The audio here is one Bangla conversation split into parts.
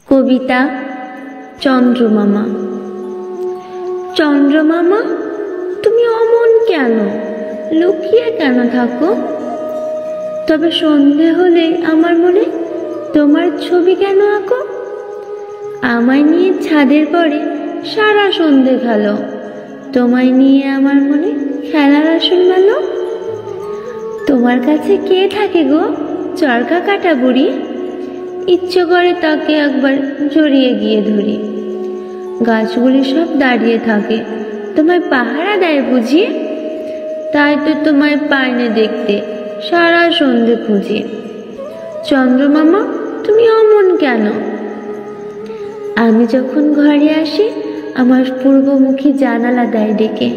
কবিতা চন্দ্রমামা। চন্দ্রমামা, তুমি অমন কেন, লুকিয়ে কেন থাকো? তবে সন্ধে হলে আমার মনে তোমার ছবি কেন আঁকো? আমায় নিয়ে ছাদের পরে সারা সন্ধে খেলো, তোমায় নিয়ে আমার মনে খেলার আসন মেলো। তোমার কাছে কে থাকে গো, চরকা কাটা বুড়ি? ইচ্ছে করে তাকে একবার জড়িয়ে গিয়ে ধরি। গাছগুলি সব দাঁড়িয়ে থাকে, তোমায় পাহারা দেয় বুঝি? তাই তো তোমায় পাইনে দেখতে সারা সন্ধে খুঁজি। চন্দ্রমামা, তুমি অমন কেন? আমি যখন ঘরে আসি আমার পূর্বমুখী জানালা দেয় ডেকে,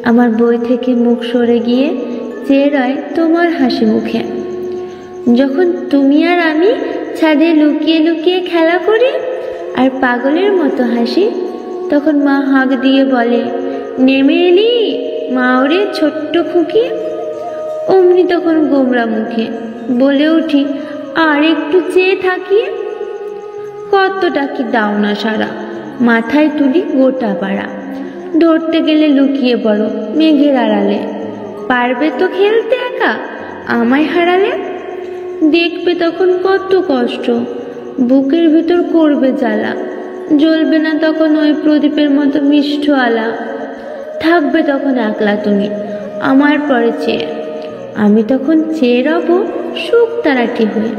আমার বই থেকে মুখ সরে গিয়ে চেয়ে রয় তোমার হাসি মুখে। যখন তুমি আর আমি ছাদে লুকিয়ে লুকিয়ে খেলা করি আর পাগলের মতো হাসি, তখন মা হাঁক দিয়ে বলে, নেমে এলি মা ওরে ছোট্ট খুকি। অমনি তখন গোমরা মুখে বলে উঠি, আর একটু চেয়ে থাকি। কতটা কি দাও না সারা, মাথায় তুলি গোটা পাড়া। ধরতে গেলে লুকিয়ে পড়ো মেঘের আড়ালে, পারবে তো খেলতে একা আমায় হারালে? দেখবে তখন কত কষ্ট, বুকের ভিতর করবে জ্বালা। জ্বলবে না তখন ওই প্রদীপের মতো মিষ্ঠ আলা। থাকবে তখন একলা তুমি আমার পরে চেয়ে, আমি তখন চেয়ে রব সুখ তারাটি হয়ে।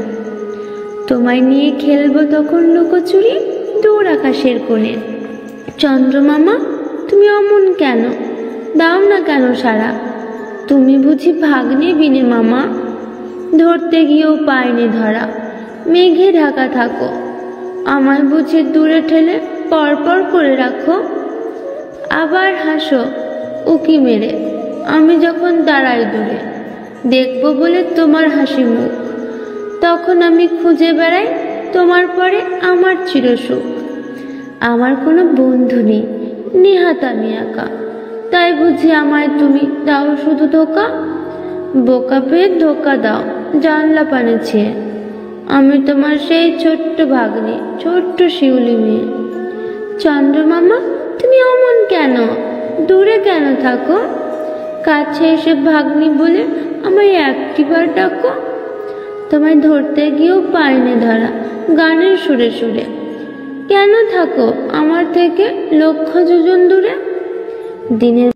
তোমায় নিয়ে খেলবো তখন লুকোচুরি দূর আকাশের কোণে। চন্দ্রমামা, তুমি অমন কেন, দাও না কেন সারা? তুমি বুঝি ভাগ্নে বিনে মামা? ধরতে গিয়েও পাইনি ধরা, মেঘে ঢাকা থাকো। আমায় বুঝি দূরে ঠেলে পরপর করে রাখো। আবার হাসো উকি মেরে আমি যখন দাঁড়াই দূরে, দেখবো বলে তোমার হাসি মুখ। তখন আমি খুঁজে বেড়াই তোমার পরে আমার চিরসুখ। আমার কোনো বন্ধু নেই, নেহাত আমি একা, তাই বুঝি আমায় তুমি দাও শুধু ধোকা। বোকা পেয়ে ধোকা দাও জানলা পানে ছেয়ে, আমি তোমার সেই ছোট্ট ভাগ্নে, ছোট্ট শিউলি মেয়ে। চন্দ্রমামা, তুমি অমন কেন, দূরে কেন থাকো? কাছে এসে ভাগ্নি বলে আমায় একটিবার ডাকো। তোমায় ধরতে গিয়েও পাইনি ধরা গানের সুরে সুরে। কেন থাকো আমার থেকে লক্ষ যোজন দূরে? দিনের